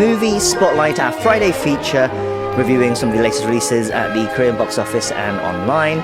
Movie Spotlight, our Friday feature, reviewing some of the latest releases at the Korean box office and online.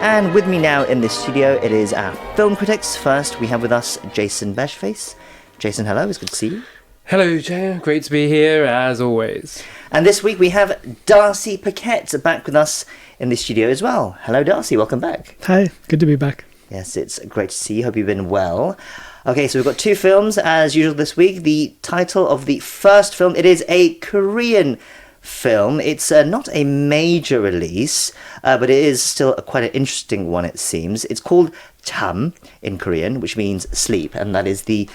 And with me now in the studio, it is our film critics. First, we have with us Jason Bechervaise. Jason, hello, it's good to see you. Hello, Jay. Great to be here, as always. And this week we have Darcy Paquet back with us in the studio as well. Hello, Darcy. Welcome back. Hi. Good to be back. Yes, it's great to see you. Hope you've been well. Okay, so we've got two films as usual this week. The title of the first film, it is a Korean film. It's not a major release, but it is still quite an interesting one, it seems. It's called Jam in Korean, which means sleep, and that is the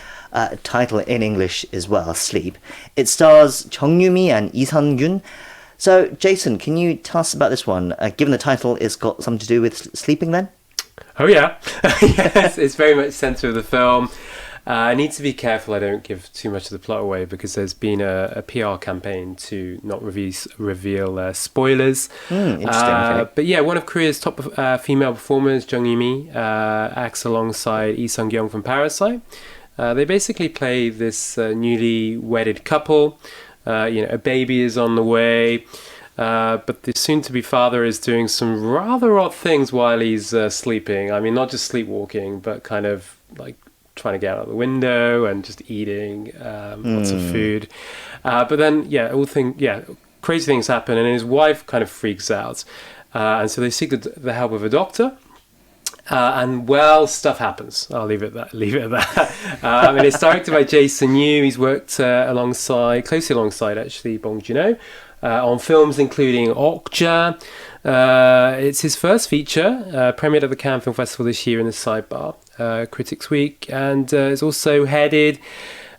title in English as well, Sleep. It stars Jung and Sung-kyun. So, Jason, can you tell us about this one? Given the title, it's got something to do with sleeping then? Oh, yeah. Yes, it's very much centre of the film. I need to be careful I don't give too much of the plot away because there's been a PR campaign to not reveal spoilers. Interesting. Okay. But yeah, one of Korea's top female performers, Jung acts alongside Lee Sung-kyun from Parasite. They basically play this newly wedded couple. A baby is on the way. But the soon-to-be father is doing some rather odd things while he's sleeping. I mean, not just sleepwalking, but kind of like trying to get out the window and just eating lots of food. But then, crazy things happen, and his wife kind of freaks out. And so they seek the help of a doctor. And well, stuff happens. I'll leave it at that. It's directed by Jason Yu. He's worked closely alongside actually Bong Joon-ho. On films including Okja. It's his first feature, premiered at the Cannes Film Festival this year in the Sidebar Critics Week, and is also heading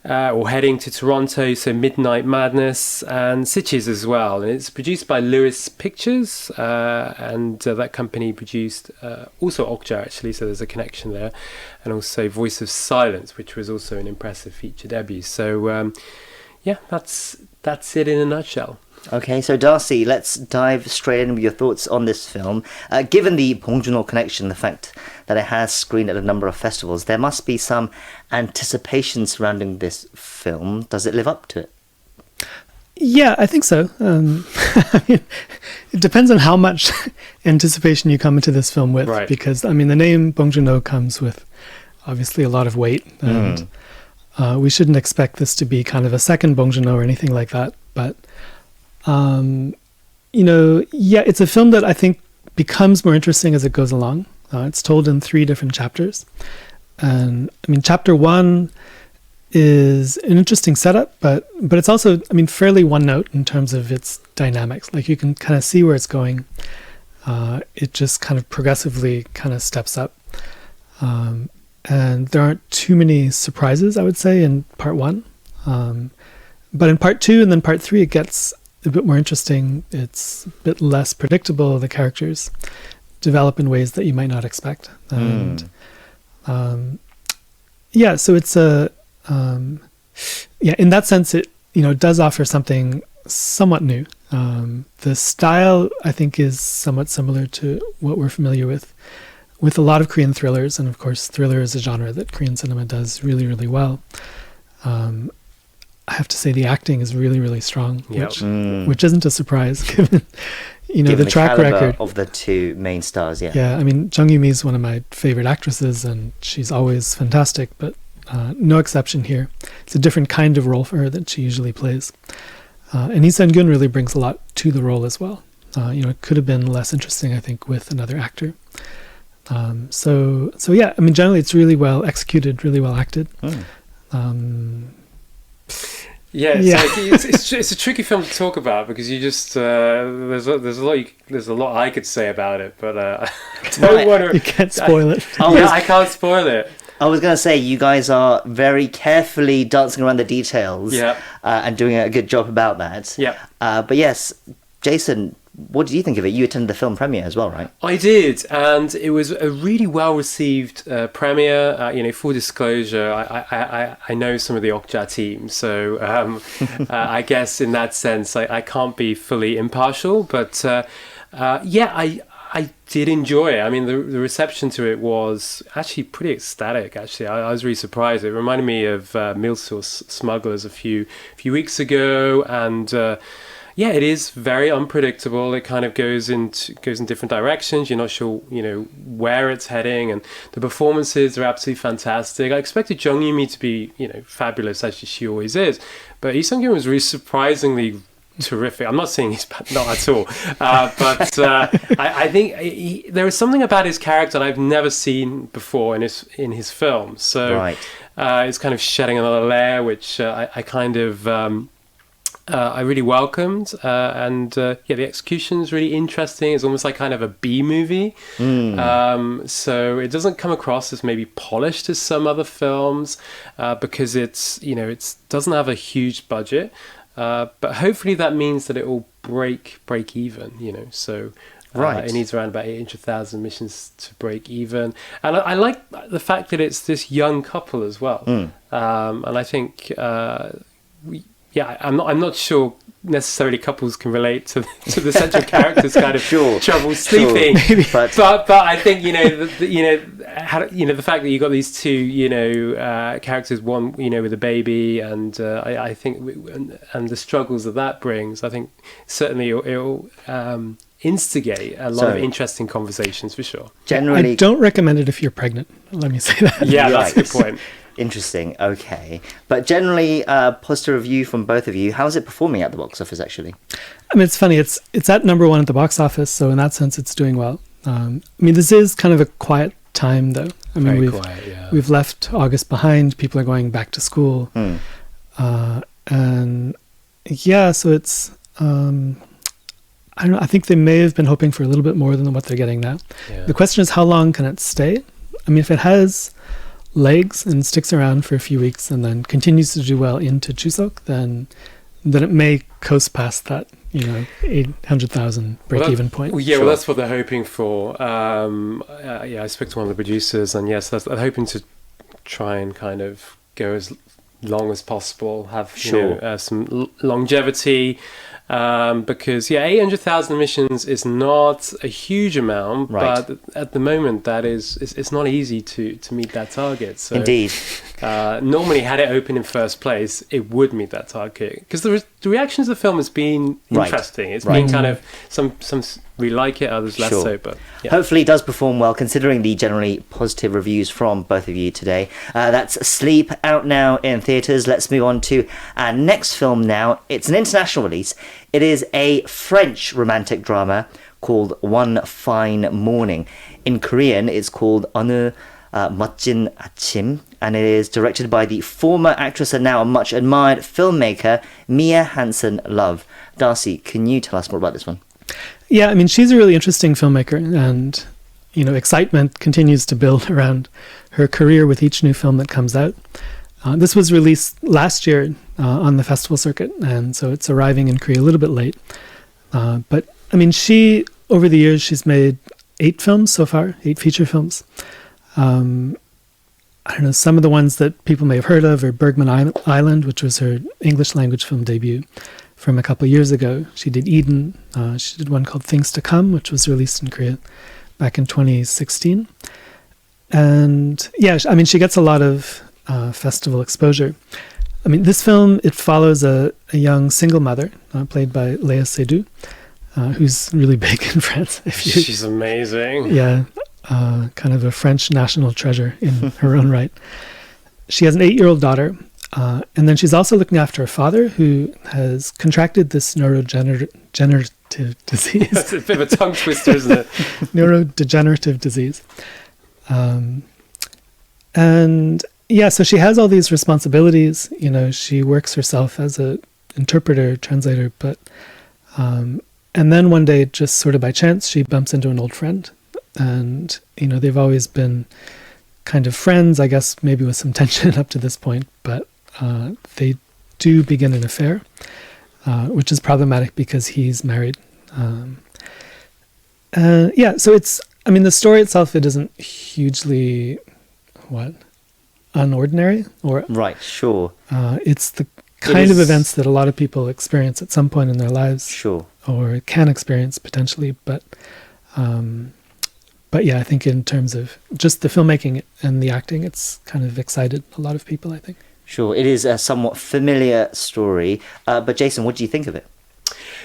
to Toronto, so Midnight Madness and Sitges as well. And it's produced by Lewis Pictures, and that company produced also Okja actually, so there's a connection there, and also Voice of Silence, which was also an impressive feature debut. So that's it in a nutshell. Okay, so Darcy, let's dive straight in with your thoughts on this film. Given the Bong Joon-ho connection, the fact that it has screened at a number of festivals, there must be some anticipation surrounding this film. Does it live up to it? Yeah, I think so. It depends on how much anticipation you come into this film with, right. Because, the name Bong Joon-ho comes with obviously a lot of weight, and we shouldn't expect this to be kind of a second Bong Joon-ho or anything like that, but it's a film that I think becomes more interesting as it goes along. It's told in 3 different chapters. And chapter 1 is an interesting setup, but it's also, fairly one note in terms of its dynamics. Like you can kind of see where it's going. It just kind of progressively kind of steps up. And there aren't too many surprises, I would say, in part 1. But in part 2 and then part 3, it gets a bit more interesting. It's a bit less predictable. The characters develop in ways that you might not expect. And so it's in that sense, it does offer something somewhat new. The style, I think, is somewhat similar to what we're familiar with a lot of Korean thrillers, and of course, thriller is a genre that Korean cinema does really, really well. I have to say the acting is really, really strong, which isn't a surprise given the track record of the 2 main stars. Yeah, Jung Eun-mi is one of my favorite actresses, and she's always fantastic, but no exception here. It's a different kind of role for her that she usually plays, and Lee Sung-kyun really brings a lot to the role as well. It could have been less interesting, I think, with another actor. Generally it's really well executed, really well acted. It's a tricky film to talk about because you just there's a lot I could say about it, but I don't want to. You can't spoil it. I can't spoil it. I was going to say you guys are very carefully dancing around the details, and doing a good job about that. But yes, Jason, what did you think of it? You attended the film premiere as well, right? I did, and it was a really well-received premiere. Full disclosure, I know some of the Okja team, so I guess in that sense, I can't be fully impartial. But I did enjoy it. I mean, the reception to it was actually pretty ecstatic. Actually, I was really surprised. It reminded me of Meal Source Smugglers a few weeks ago, and yeah, it is very unpredictable. It kind of goes in different directions. You're not sure, where it's heading, and the performances are absolutely fantastic. I expected Jung to be, fabulous as she always is, but Lee Sung-kyun was really surprisingly terrific. I'm not saying he's bad, not at all, but I think there is something about his character that I've never seen before in his films. So Right. It's kind of shedding another layer, which I kind of I really welcomed, and the execution is really interesting. It's almost like kind of a B movie, so it doesn't come across as maybe polished as some other films, because it doesn't have a huge budget. But hopefully that means that it will break even, so Right. it needs around about 800,000 missions to break even. And I like the fact that it's this young couple as well. And I think, I'm not sure necessarily couples can relate to the central character's kind of trouble sleeping. Sure. But I think the fact that you got these two characters, one with a baby, and I think and the struggles that brings, I think certainly it'll instigate a lot of interesting conversations for sure. I don't recommend it if you're pregnant. Let me say that. Yeah, that's a good point. Interesting. Okay, but generally, positive review from both of you. How is it performing at the box office? Actually, I mean, it's funny. It's at number one at the box office, so in that sense, it's doing well. I mean, this is kind of a quiet time, though. I mean, we've left August behind. People are going back to school, and yeah, so it's. I don't know. I think they may have been hoping for a little bit more than what they're getting now. Yeah. The question is, how long can it stay? I mean, if it has legs and sticks around for a few weeks and then continues to do well into Chuseok, then it may coast past that 800,000 break-even point. Well, that's what they're hoping for. I spoke to one of the producers, and yes, they're hoping to try and kind of go as long as possible, have some longevity. Because 800,000 emissions is not a huge amount, right. But at the moment it's not easy to meet that target. So, indeed, normally had it open in first place, it would meet that target, because the reactions to the film has been interesting. It's been kind of some really like it, others less so, but hopefully it does perform well considering the generally positive reviews from both of you today. That's Sleep, out now in theatres. Let's move on to our next film now. It's an international release. It is a French romantic drama called One Fine Morning. In Korean, it's called 어느 멋진 아침, and it is directed by the former actress and now much admired filmmaker Mia Hansen-Love. Darcy, can you tell us more about this one? Yeah, I mean, she's a really interesting filmmaker, and excitement continues to build around her career with each new film that comes out. This was released last year on the festival circuit, and so it's arriving in Korea a little bit late. But I mean, over the years, she's made 8 films so far, 8 feature films. I don't know, some of the ones that people may have heard of are Bergman Island, which was her English language film debut from a couple of years ago. She did Eden. She did one called Things to Come, which was released in Korea back in 2016. And yeah, I mean, she gets a lot of festival exposure. I mean, this film, it follows a young single mother played by Léa Seydoux, who's really big in France. She's amazing. Yeah, kind of a French national treasure in her own right. She has an 8-year-old daughter, and then she's also looking after a father who has contracted this neurodegenerative disease. That's a bit of a tongue twister, isn't it? Neurodegenerative disease. And yeah, so she has all these responsibilities. She works herself as a interpreter, translator, but and then one day, just sort of by chance, she bumps into an old friend, and they've always been kind of friends, I guess, maybe with some tension up to this point, but they do begin an affair, which is problematic because he's married. So the story itself, it isn't hugely unordinary, or right, sure. It's the kind of events that a lot of people experience at some point in their lives, sure, or can experience potentially. But But yeah, I think in terms of just the filmmaking and the acting, it's kind of excited a lot of people, I think. Sure, it is a somewhat familiar story. But Jason, what do you think of it?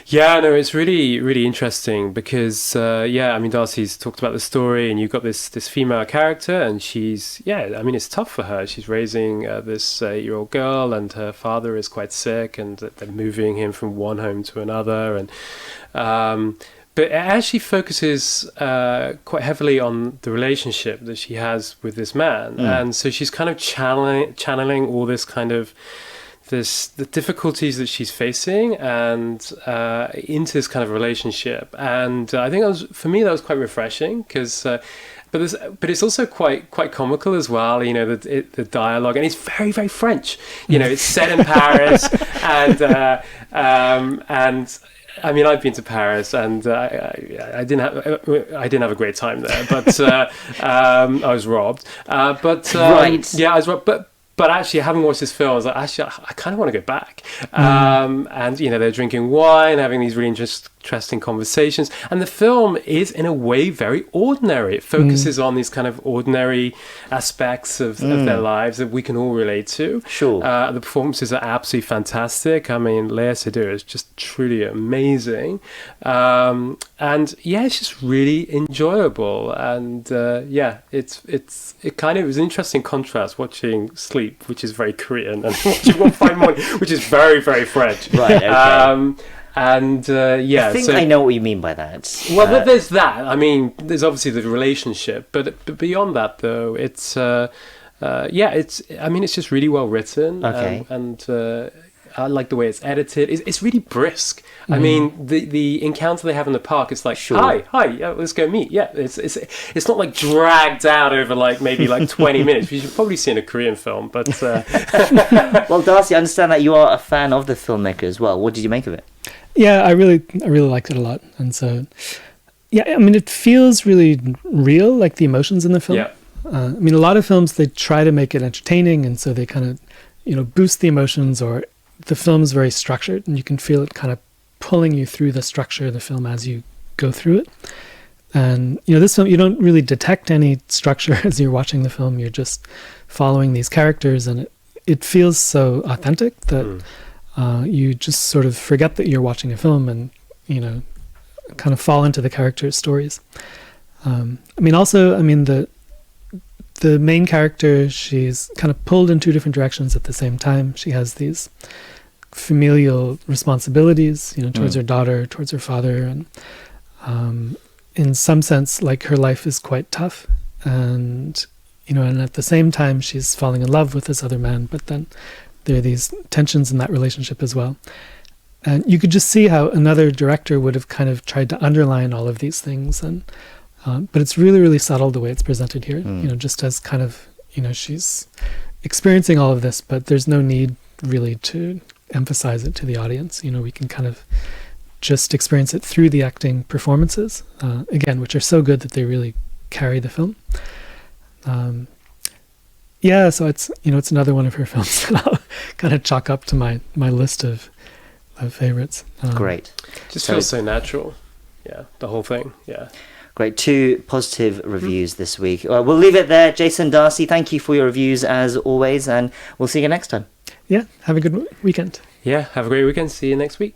Yeah, no, it's really, really interesting because, Darcy's talked about the story, and you've got this female character, and it's tough for her. She's raising this 8-year-old girl, and her father is quite sick, and they're moving him from one home to another, and but it actually focuses quite heavily on the relationship that she has with this man, and so she's kind of channeling all this kind of the difficulties that she's facing and into this kind of relationship. And I think for me that was quite refreshing because but it's also quite comical as well, the dialogue, and it's very, very French, it's set in Paris, and I mean, I've been to Paris, and I didn't have a great time there, but I was robbed. Right. Yeah, I was robbed, but actually, having watched this film, I was like, actually, I kind of want to go back. And, they're drinking wine, having these really interesting conversations. And the film is, in a way, very ordinary. It focuses on these kind of ordinary aspects of their lives that we can all relate to. Sure. The performances are absolutely fantastic. I mean, Lea Seydoux is just truly amazing. And yeah, it's just really enjoyable. And it was an interesting contrast watching Sleep, which is very Korean, and watching One Fine Morning, which is very, very French. Right, okay. I think I know what you mean by that. Well, but there's that. I mean, there's obviously the relationship, but beyond that, though, it's it's just really well written. Okay. And I like the way it's edited. It's really brisk. I mean, the encounter they have in the park, it's like, Sure. hi, yeah, let's go meet. Yeah, it's not like dragged out over maybe 20 minutes. You should probably see in a Korean film, but Well, Darcy, I understand that you are a fan of the filmmaker as well. What did you make of it? Yeah, I really liked it a lot. And so, yeah, I mean, it feels really real, like the emotions in the film. yeah. I mean, a lot of films, they try to make it entertaining, and so they kind of, boost the emotions, or the film's very structured, and you can feel it kind of pulling you through the structure of the film as you go through it. And, this film, you don't really detect any structure as you're watching the film. You're just following these characters, and it feels so authentic that you just sort of forget that you're watching a film and, kind of fall into the characters' stories. The main character, she's kind of pulled in two different directions at the same time. She has these familial responsibilities, towards her daughter, towards her father, and in some sense, like, her life is quite tough, and and at the same time she's falling in love with this other man, but then there are these tensions in that relationship as well. And you could just see how another director would have kind of tried to underline all of these things, and but it's really, really subtle the way it's presented here. Just as kind of, she's experiencing all of this, but there's no need really to emphasize it to the audience. We can kind of just experience it through the acting performances, again, which are so good that they really carry the film. So it's it's another one of her films that I'll kind of chalk up to my list of favorites. Great. Just feels so natural. Yeah, the whole thing. Yeah. Great. 2 positive reviews this week. We'll leave it there. Jason, Darcy, thank you for your reviews as always, and we'll see you next time. Yeah, have a good weekend. Yeah, have a great weekend. See you next week.